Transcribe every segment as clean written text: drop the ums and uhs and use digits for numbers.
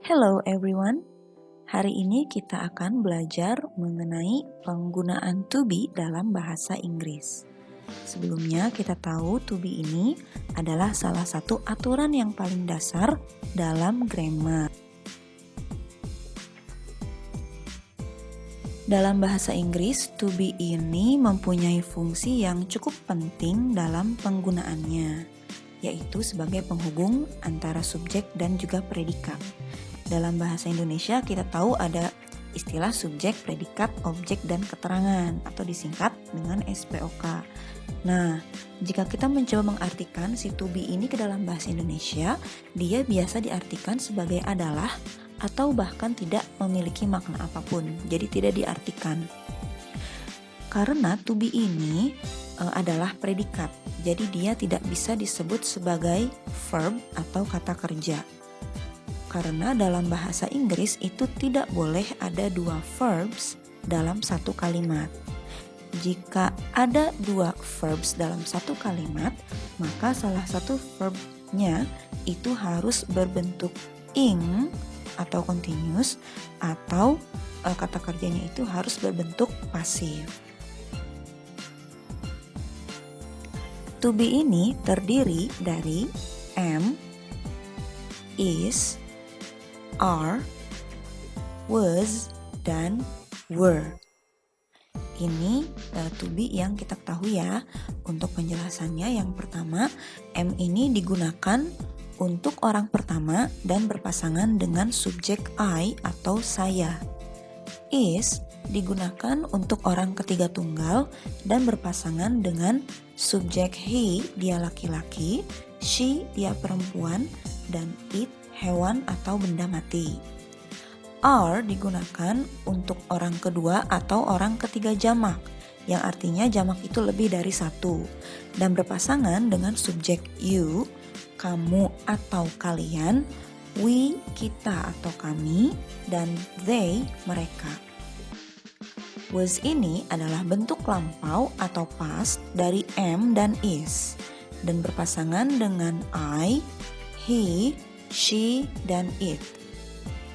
Hello everyone, hari ini kita akan belajar mengenai penggunaan to be dalam bahasa Inggris. Sebelumnya kita tahu to be ini adalah salah satu aturan yang paling dasar dalam grammar. Dalam bahasa Inggris, to be ini mempunyai fungsi yang cukup penting dalam penggunaannya, yaitu sebagai penghubung antara subjek dan juga predikat. Dalam bahasa Indonesia kita tahu ada istilah subjek, predikat, objek, dan keterangan atau disingkat dengan SPOK. Nah, jika kita mencoba mengartikan si to be ini ke dalam bahasa Indonesia, dia biasa diartikan sebagai adalah atau bahkan tidak memiliki makna apapun, jadi tidak diartikan. Karena to be ini adalah predikat, jadi dia tidak bisa disebut sebagai verb atau kata kerja. Karena dalam bahasa Inggris itu tidak boleh ada dua verbs dalam satu kalimat. Jika ada dua verbs dalam satu kalimat, maka salah satu verbnya itu harus berbentuk ing atau continuous, atau kata kerjanya itu harus berbentuk pasif. To be ini terdiri dari am, is, are, was, dan were. Ini to be yang kita ketahui ya. Untuk penjelasannya yang pertama, am ini digunakan untuk orang pertama dan berpasangan dengan subjek I atau saya. Is digunakan untuk orang ketiga tunggal dan berpasangan dengan subjek he, dia laki-laki, she, dia perempuan, dan it, hewan atau benda mati. Are digunakan untuk orang kedua atau orang ketiga jamak, yang artinya jamak itu lebih dari satu, dan berpasangan dengan subjek you, kamu atau kalian, we, kita atau kami, dan they, mereka. Was ini adalah bentuk lampau atau past dari am dan is, dan berpasangan dengan I, he, she, dan it.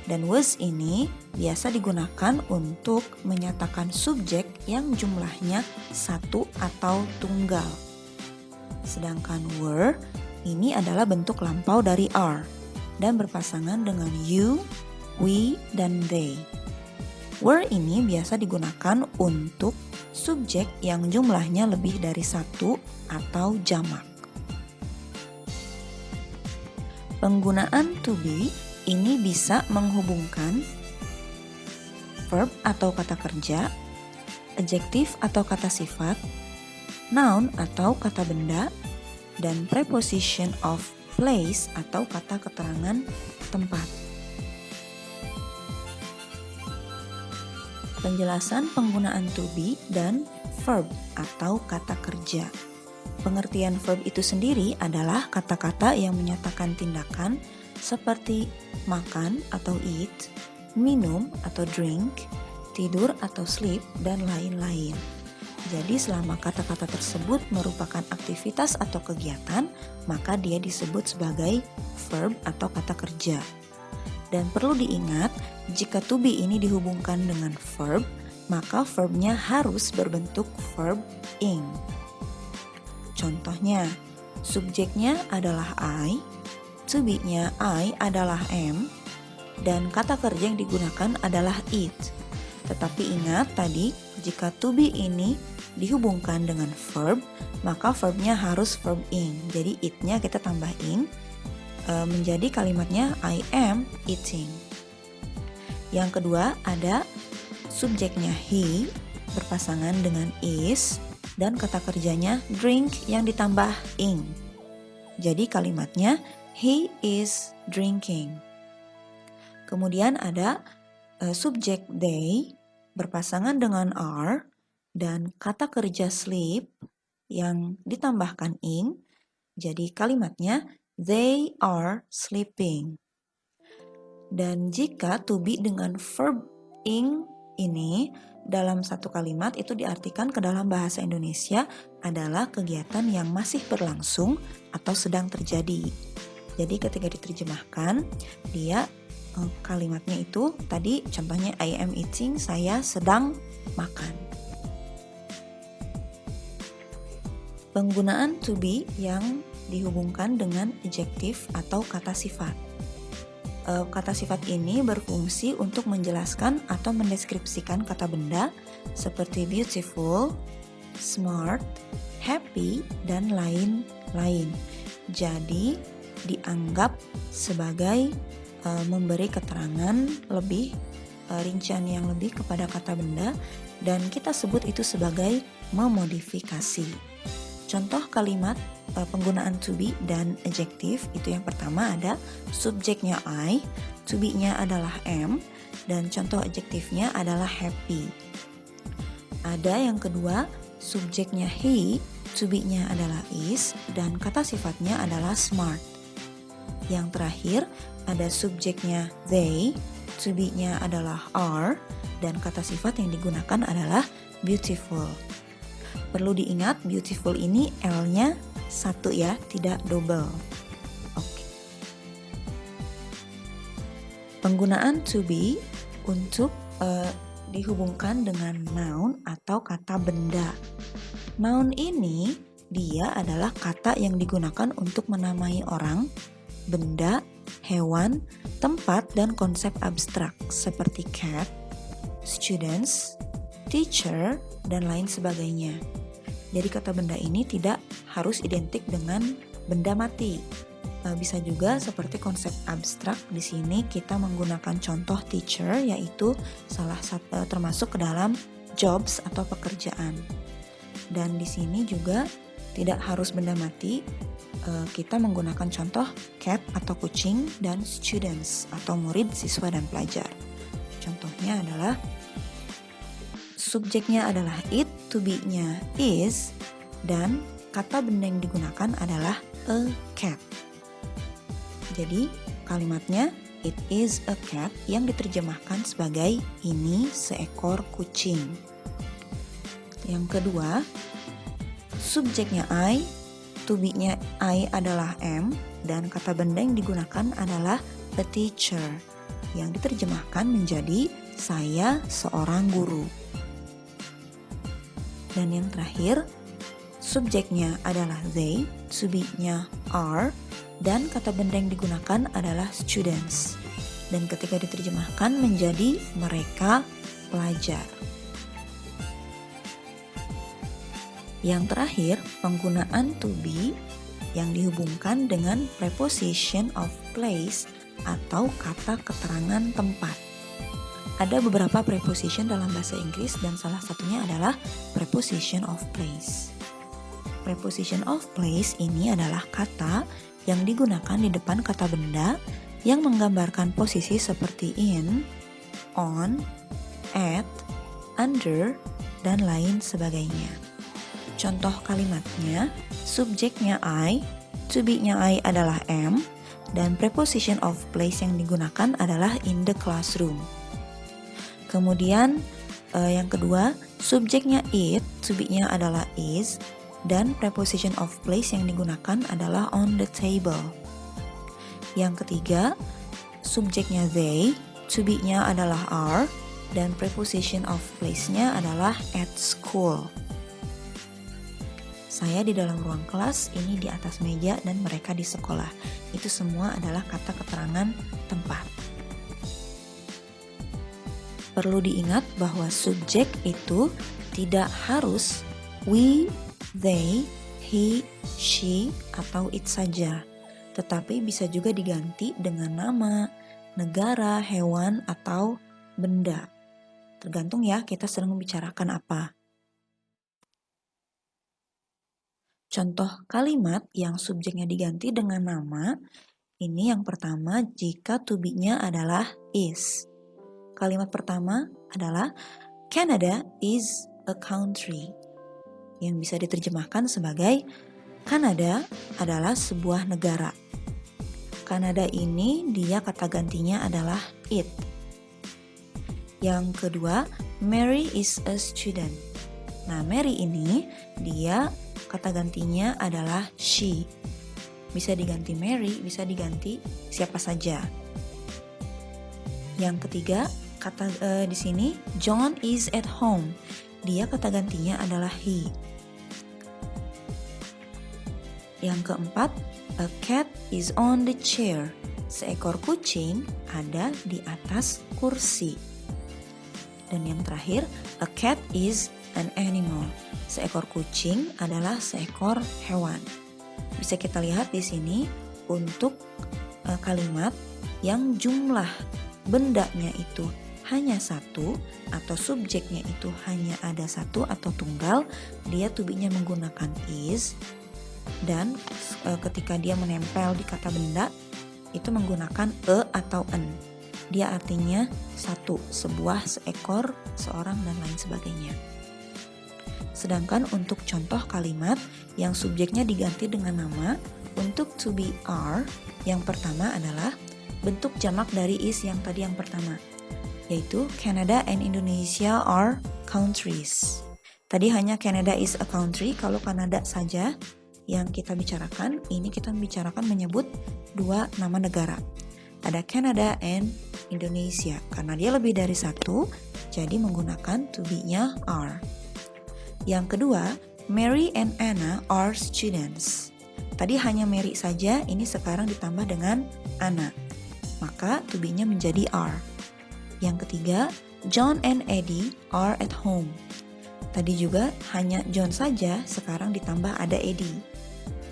Dan was ini biasa digunakan untuk menyatakan subjek yang jumlahnya satu atau tunggal. Sedangkan were ini adalah bentuk lampau dari are dan berpasangan dengan you, we, dan they. Were ini biasa digunakan untuk subjek yang jumlahnya lebih dari satu atau jamak. Penggunaan to be ini bisa menghubungkan verb atau kata kerja, adjektif atau kata sifat, noun atau kata benda, dan preposition of place atau kata keterangan tempat. Penjelasan penggunaan to be dan verb atau kata kerja. Pengertian verb itu sendiri adalah kata-kata yang menyatakan tindakan seperti makan atau eat, minum atau drink, tidur atau sleep, dan lain-lain. Jadi selama kata-kata tersebut merupakan aktivitas atau kegiatan, maka dia disebut sebagai verb atau kata kerja. Dan perlu diingat, jika to be ini dihubungkan dengan verb, maka verbnya harus berbentuk verb ing. Contohnya, subjeknya adalah I, to be-nya I adalah am, dan kata kerja yang digunakan adalah it. Tetapi ingat tadi, jika to be ini dihubungkan dengan verb, maka verbnya harus verb ing. Jadi it-nya kita tambah ing, menjadi kalimatnya I am eating. Yang kedua ada subjeknya he berpasangan dengan is, dan kata kerjanya drink yang ditambah ing. Jadi kalimatnya he is drinking. Kemudian ada subjek they berpasangan dengan are, dan kata kerja sleep yang ditambahkan ing. Jadi kalimatnya they are sleeping. Dan jika to be dengan verb ing ini dalam satu kalimat itu diartikan ke dalam bahasa Indonesia adalah kegiatan yang masih berlangsung atau sedang terjadi. Jadi ketika diterjemahkan, dia kalimatnya itu tadi contohnya I am eating, saya sedang makan. Penggunaan to be yang dihubungkan dengan adjektif atau kata sifat. Kata sifat ini berfungsi untuk menjelaskan atau mendeskripsikan kata benda seperti beautiful, smart, happy, dan lain-lain. Jadi dianggap sebagai memberi keterangan lebih, rincian yang lebih kepada kata benda, dan kita sebut itu sebagai memodifikasi. Contoh kalimat penggunaan to be dan adjektif itu yang pertama ada subjeknya I, to be-nya adalah am, dan contoh adjektifnya adalah happy. Ada yang kedua subjeknya he, to be-nya adalah is, dan kata sifatnya adalah smart. Yang terakhir ada subjeknya they, to be-nya adalah are, dan kata sifat yang digunakan adalah beautiful. Perlu diingat beautiful ini L-nya 1 ya, tidak double. Oke. Penggunaan to be untuk dihubungkan dengan noun atau kata benda. Noun ini dia adalah kata yang digunakan untuk menamai orang, benda, hewan, tempat, dan konsep abstrak seperti cat, students, teacher, dan lain sebagainya. Jadi kata benda ini tidak harus identik dengan benda mati. Bisa juga seperti konsep abstrak. Di sini kita menggunakan contoh teacher, yaitu salah satu termasuk ke dalam jobs atau pekerjaan. Dan di sini juga tidak harus benda mati. Kita menggunakan contoh cat atau kucing dan students atau murid, siswa, dan pelajar. Contohnya adalah subjeknya adalah it, to be-nya is, dan kata benda yang digunakan adalah a cat. Jadi kalimatnya it is a cat yang diterjemahkan sebagai ini seekor kucing. Yang kedua, subjeknya I, to be-nya I adalah am, dan kata benda yang digunakan adalah a teacher yang diterjemahkan menjadi saya seorang guru. Dan yang terakhir, subjeknya adalah they, to be-nya are, dan kata benda yang digunakan adalah students. Dan ketika diterjemahkan menjadi mereka pelajar. Yang terakhir, penggunaan to be yang dihubungkan dengan preposition of place atau kata keterangan tempat. Ada beberapa preposition dalam bahasa Inggris dan salah satunya adalah preposition of place. Preposition of place ini adalah kata yang digunakan di depan kata benda yang menggambarkan posisi seperti in, on, at, under, dan lain sebagainya. Contoh kalimatnya, subjeknya I, to be-nya I adalah am, dan preposition of place yang digunakan adalah in the classroom. Kemudian yang kedua, subjeknya it, to be-nya adalah is, dan preposition of place yang digunakan adalah on the table. Yang ketiga, subjeknya they, to be-nya adalah are, dan preposition of place-nya adalah at school. Saya di dalam ruang kelas, ini di atas meja, dan mereka di sekolah. Itu semua adalah kata keterangan tempat. Perlu diingat bahwa subjek itu tidak harus we, they, he, she, atau it saja. Tetapi bisa juga diganti dengan nama, negara, hewan, atau benda. Tergantung ya kita sedang membicarakan apa. Contoh kalimat yang subjeknya diganti dengan nama, ini yang pertama jika to be-nya adalah is. Kalimat pertama adalah Canada is a country, yang bisa diterjemahkan sebagai Kanada adalah sebuah negara. Kanada ini dia kata gantinya adalah it. Yang kedua, Mary is a student. Nah, Mary ini dia kata gantinya adalah she. Bisa diganti Mary, bisa diganti siapa saja. Yang ketiga, kata di sini John is at home. Dia kata gantinya adalah he. Yang keempat, a cat is on the chair. Seekor kucing ada di atas kursi. Dan yang terakhir, a cat is an animal. Seekor kucing adalah seekor hewan. Bisa kita lihat di sini untuk kalimat yang jumlah bendanya itu hanya satu atau subjeknya itu hanya ada satu atau tunggal, dia to be-nya menggunakan is, dan ketika dia menempel di kata benda itu menggunakan a atau an. Dia artinya satu, sebuah, seekor, seorang, dan lain sebagainya. Sedangkan untuk contoh kalimat yang subjeknya diganti dengan nama, untuk to be are, yang pertama adalah bentuk jamak dari is yang tadi yang pertama, yaitu Canada and Indonesia are countries. Tadi hanya Canada is a country, kalau Kanada saja yang kita bicarakan, ini kita bicarakan menyebut dua nama negara. Ada Canada and Indonesia, karena dia lebih dari satu, jadi menggunakan to be-nya are. Yang kedua, Mary and Anna are students. Tadi hanya Mary saja, ini sekarang ditambah dengan Anna, maka to be-nya menjadi are. Yang ketiga, John and Eddie are at home. Tadi juga hanya John saja, sekarang ditambah ada Eddie.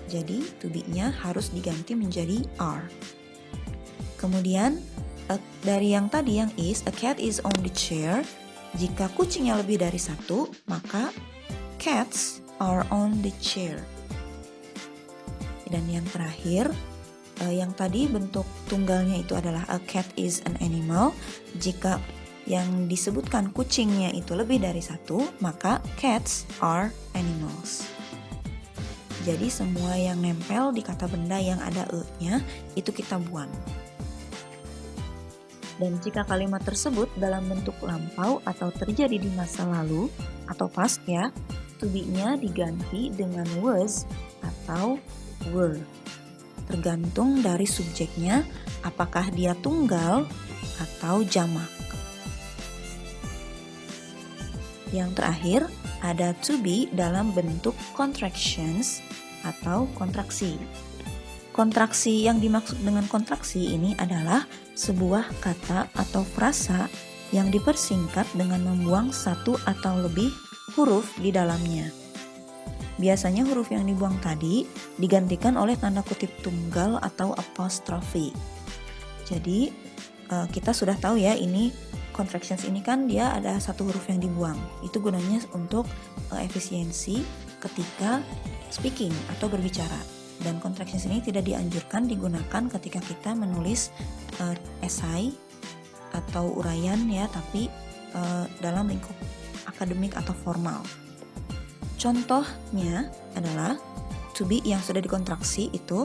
Jadi to be-nya harus diganti menjadi are. Kemudian dari yang tadi yang is, a cat is on the chair. Jika kucingnya lebih dari satu, maka cats are on the chair. Dan yang terakhir, yang tadi bentuk tunggalnya itu adalah a cat is an animal. Jika yang disebutkan kucingnya itu lebih dari satu, maka cats are animals. Jadi semua yang nempel di kata benda yang ada e-nya itu kita buang. Dan jika kalimat tersebut dalam bentuk lampau atau terjadi di masa lalu atau past ya, to be-nya diganti dengan was atau were. Tergantung dari subjeknya, apakah dia tunggal atau jamak. Yang terakhir, ada to be dalam bentuk contractions atau kontraksi. Kontraksi yang dimaksud dengan kontraksi ini adalah sebuah kata atau frasa yang dipersingkat dengan membuang satu atau lebih huruf di dalamnya. Biasanya huruf yang dibuang tadi digantikan oleh tanda kutip tunggal atau apostrofi. Jadi kita sudah tahu ya, ini contractions ini kan dia ada satu huruf yang dibuang. Itu gunanya untuk efisiensi ketika speaking atau berbicara. Dan contractions ini tidak dianjurkan digunakan ketika kita menulis esai atau uraian ya, tapi dalam lingkup akademik atau formal. Contohnya adalah to be yang sudah dikontraksi itu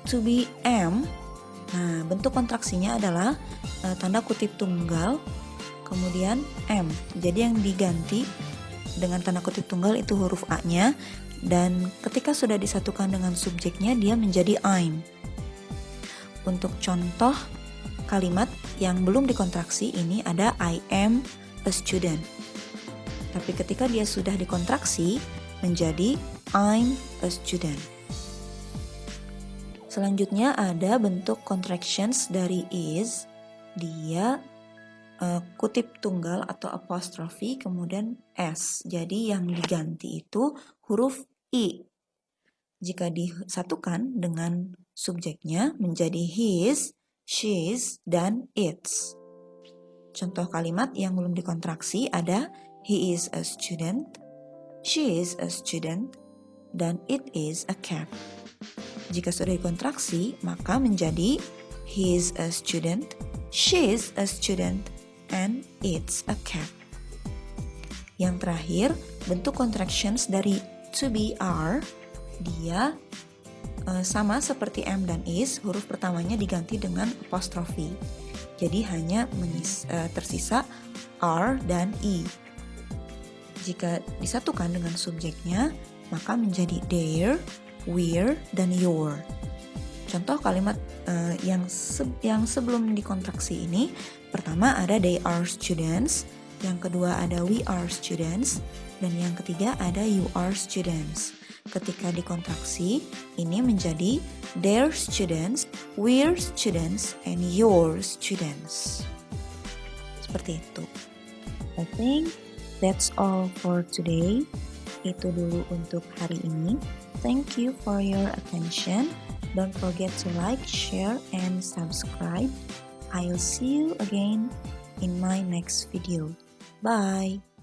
to be am. Nah, bentuk kontraksinya adalah tanda kutip tunggal kemudian am. Jadi yang diganti dengan tanda kutip tunggal itu huruf A-nya, dan ketika sudah disatukan dengan subjeknya dia menjadi I'm. Untuk contoh kalimat yang belum dikontraksi ini ada I am a student. Tapi ketika dia sudah dikontraksi menjadi I'm a student. Selanjutnya ada bentuk contractions dari is. Dia kutip tunggal atau apostrofi kemudian s. Jadi yang diganti itu huruf i. Jika disatukan dengan subjeknya menjadi his, she's, dan its. Contoh kalimat yang belum dikontraksi ada he is a student, she is a student, dan it is a cat. Jika sudah dikontraksi maka menjadi he is a student, she is a student, and it's a cat. Yang terakhir, bentuk contractions dari to be are, dia sama seperti am dan is, huruf pertamanya diganti dengan apostrofi. Jadi hanya tersisa are dan e. Jika disatukan dengan subjeknya, maka menjadi their, we're, dan your. contoh kalimat yang sebelum dikontraksi ini, pertama ada they are students, yang kedua ada we are students, dan yang ketiga ada you are students. Ketika dikontraksi, ini menjadi their students, we're students, and your students. Seperti itu. I think that's all for today. Itu dulu untuk hari ini. Thank you for your attention. Don't forget to like, share, and subscribe. I'll see you again in my next video. Bye!